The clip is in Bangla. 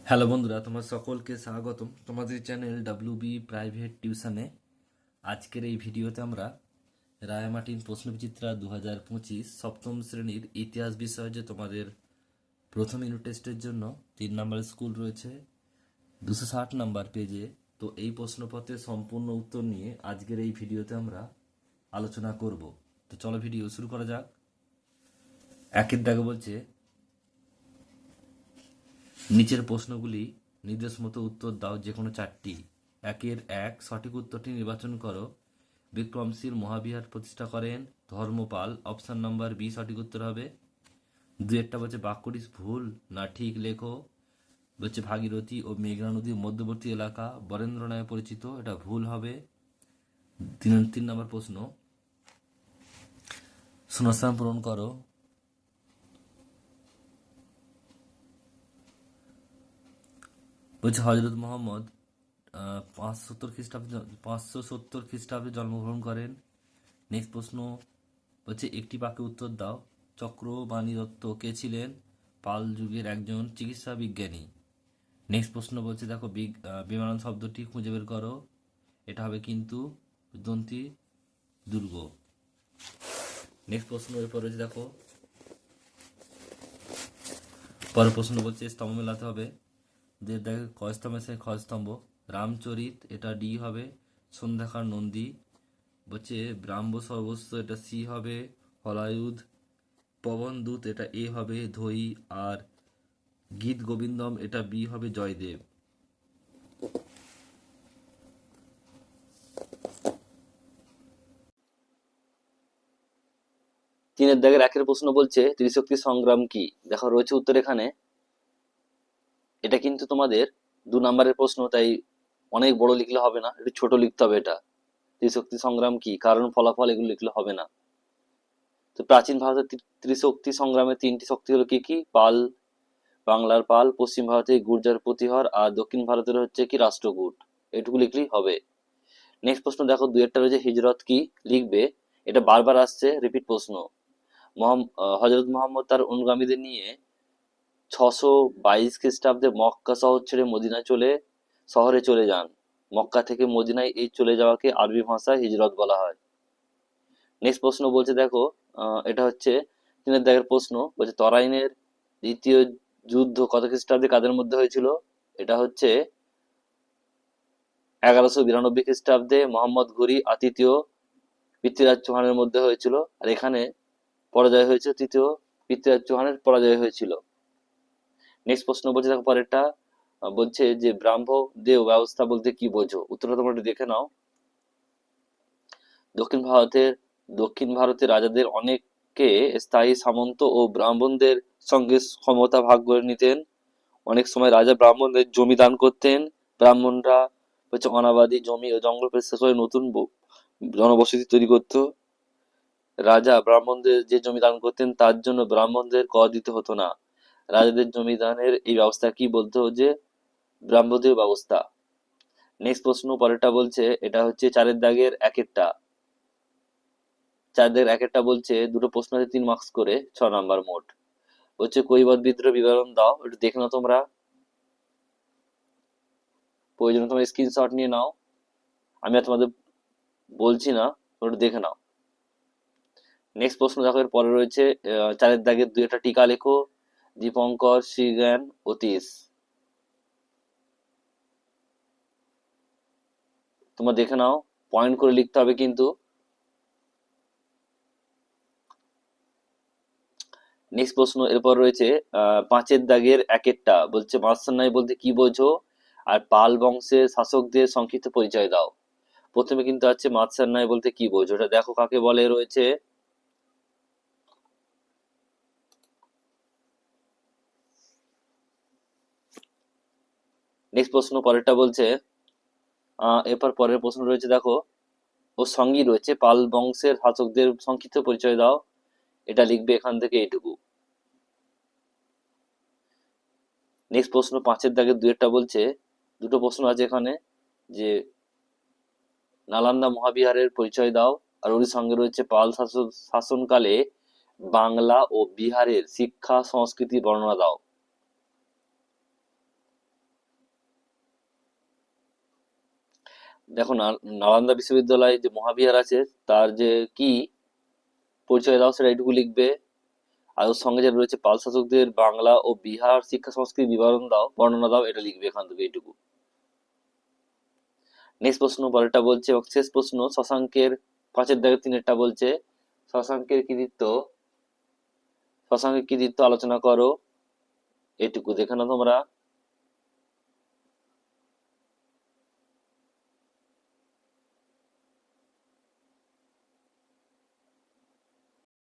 হ্যালো বন্ধুরা, তোমার সকলকে স্বাগতম তোমাদের চ্যানেল ডাব্লিউবি প্রাইভেট টিউশনে। আজকের এই ভিডিওতে আমরা রায়ামার্টিন প্রশ্নবিচিত্রা 2025 সপ্তম শ্রেণীর ইতিহাস বিষয়ে যে তোমাদের প্রথম ইউনিট টেস্টের জন্য 3 নম্বরের স্কুল রয়েছে 260 নম্বর পেজে। তো এই প্রশ্নপত্রের সম্পূর্ণ উত্তর নিয়ে আজকের এই ভিডিওতে আমরা আলোচনা করব। তো চলো ভিডিও শুরু করা যাক। একের দাগে বলছে, নিচের প্রশ্নগুলি নির্দেশ মতো উত্তর দাও, যে কোনো 4টি। 1 সঠিক উত্তরটি নির্বাচন করো। বিক্রমশীল মহাবিহার প্রতিষ্ঠা করেন ধর্মপাল। অপশন নাম্বার বি সঠিক উত্তর হবে। 2 বলছে বাক্যটি ভুল না ঠিক লেখো। বলছে ভাগীরথী ও মেঘনা নদীর মধ্যবর্তী এলাকা বরেন্দ্র নামে পরিচিত, এটা ভুল হবে। 3 নম্বর প্রশ্ন, শূন্যস্থান পূরণ করো। বলছে হজরত মোহাম্মদ 570 খ্রিস্টাব্দে জন্মগ্রহণ করেন। নেক্সট প্রশ্ন হচ্ছে একটি বাক্যে উত্তর দাও। চক্রবাণী দত্ত কে ছিলেন? পাল যুগের একজন চিকিৎসা বিজ্ঞানী। নেক্সট প্রশ্ন বলছে দেখো বিমানন শব্দটি খুঁজে বের করো। এটা হবে কিন্তু দন্তি দুর্গ। নেক্সট প্রশ্ন এরপর রয়েছে দেখো, পরের প্রশ্ন বলছে স্তম্ভ মেলাতে হবে। যে দেখো ক স্তম্ভের সাথে খ স্তম্ভ। রামচরিত এটা ডি হবে। সন্ধ্যাকার নন্দী বলছে ব্রাহ্ম সর্বস্ব এটা সি হবে। হলায়ুধ পবনদূত এটা এ হবে। ধৈ আর গীত গোবিন্দম এটা বি হবে। জয়দেব। তিনের দাগের একের প্রশ্ন বলছে ত্রিশক্তি সংগ্রাম কি? দেখো রয়েছে উত্তর এখানে। এটা কিন্তু তোমাদের 2 নম্বরের প্রশ্ন, তাই অনেক বড় লিখলে হবে না, একটু ছোট লিখতে হবে। এটা ত্রিশক্তি সংগ্রাম কি, কারণ ফলাফল এগুলো লিখলে হবে না। তো প্রাচীন ভারতের ত্রিশক্তি সংগ্রামের 3টি শক্তি হলো কি কি? পাল, বাংলার পাল, পশ্চিম ভারতে গুর্জার প্রতিহার, আর দক্ষিণ ভারতের হচ্ছে কি রাষ্ট্রকূট। এটুকু লিখলেই হবে। নেক্সট প্রশ্ন দেখো 2 রয়েছে হিজরত কি? লিখবে। এটা বারবার আসছে, রিপিট প্রশ্ন। হজরত মোহাম্মদ তার অনুগামীদের নিয়ে 622 খ্রিস্টাব্দে মক্কা শহর ছেড়ে মদিনা শহরে চলে যান। মক্কা থেকে মদিনায় এই চলে যাওয়াকে আরবি ভাষায় হিজরত বলা হয়। নেক্সট প্রশ্ন বলছে দেখো, এটা হচ্ছে 3 প্রশ্ন। বলছে তরাইনের দ্বিতীয় যুদ্ধ কত খ্রিস্টাব্দে কাদের মধ্যে হয়েছিল? এটা হচ্ছে 1192 খ্রিস্টাব্দে মোহাম্মদ ঘুরি আর তৃতীয় পৃথ্বীরাজ চৌহানের মধ্যে হয়েছিল। আর এখানে পরাজয় হয়েছে, তৃতীয় পৃথ্বীরাজ চৌহানের পরাজয় হয়েছিল। নেক্সট প্রশ্ন বলছে দেখো পরেরটা, বলছে যে ব্রাহ্মদেয় ব্যবস্থা বলতে কি বোঝো? উত্তরটা তোমরা একটু দেখে নাও। দক্ষিণ ভারতের রাজাদের অনেকে স্থায়ী সামন্ত ও ব্রাহ্মণদের সঙ্গে ক্ষমতা ভাগ করে নিতেন। অনেক সময় রাজা ব্রাহ্মণদের জমি দান করতেন। ব্রাহ্মণরা হচ্ছে অনাবাদি জমি ও জঙ্গল পরিষ্কার করে নতুন জনবসতি তৈরি করত। রাজা ব্রাহ্মণদের যে জমি দান করতেন তার জন্য ব্রাহ্মণদের কর দিতে হতো না। রাজাদের জমি দানের এই ব্যবস্থা কি বলতো? যে ব্রাহ্মদীয় ব্যবস্থা। নেক্সট প্রশ্ন পরেরটা বলছে, এটা হচ্ছে 4 দাগের একেরটা। 4 দাগের একেরটা বলছে দুটো প্রশ্ন আছে, 3 মার্কস করে, 6 নম্বর মোট। হচ্ছে কৈবর্ত বিদ্রোহ বিবরণ দাও। একটু দেখে নাও তোমরা, প্রয়োজনে তোমরা স্ক্রিনশট নিয়ে নাও, আমি আর তোমাদের বলছি না, তোমরা একটু দেখে নাও। নেক্সট প্রশ্ন দেখো এর পরে রয়েছে 4 দাগের 2টা টিকা লেখো। দীপঙ্কর, শ্রীজ্ঞান, অতীশ। তোমরা দেখে নাও, পয়েন্ট করে লিখতে হবে কিন্তু। নেক্সট প্রশ্ন এরপর রয়েছে 5 দাগের একেরটা। বলছে মাৎসান্যায় বলতে কি বোঝো? আর পাল বংশের শাসকদের সংক্ষিপ্ত পরিচয় দাও। প্রথমে কিন্তু আছে মাৎসান্যায় বলতে কি বোঝো, এটা দেখো কাকে বলে রয়েছে। নেক্সট প্রশ্ন পরেরটা বলছে, এরপর পরের প্রশ্ন রয়েছে দেখো, ও সঙ্গী রয়েছে পাল বংশের শাসকদের সংক্ষিপ্ত পরিচয় দাও। এটা লিখবে এখান থেকে এইটুকু। নেক্সট প্রশ্ন 5 দাগের 2টা বলছে, দুটো প্রশ্ন আছে এখানে, যে নালন্দা মহাবিহারের পরিচয় দাও। আর ওর সঙ্গে রয়েছে পাল শাসনকালে বাংলা ও বিহারের শিক্ষা সংস্কৃতি বর্ণনা দাও। দেখো নালন্দা বিশ্ববিদ্যালয় যে মহাবিহার আছে তার যে কি পরিচয় দাও সেটা এইটুকু লিখবে। আর ওর সঙ্গে যে রয়েছে পাল শাসকদের বাংলা ও বিহার শিক্ষা সংস্কৃতির বিবরণ দাও, বর্ণনা দাও, এটা লিখবে এখান থেকে এইটুকু। নেক্সট প্রশ্ন পরেরটা বলছে, এবং শেষ প্রশ্ন শশাঙ্কের 5-3 বলছে শশাঙ্কের কৃতিত্ব শশাঙ্কের কৃতিত্ব আলোচনা করো, এটুকু দেখে নাও তোমরা।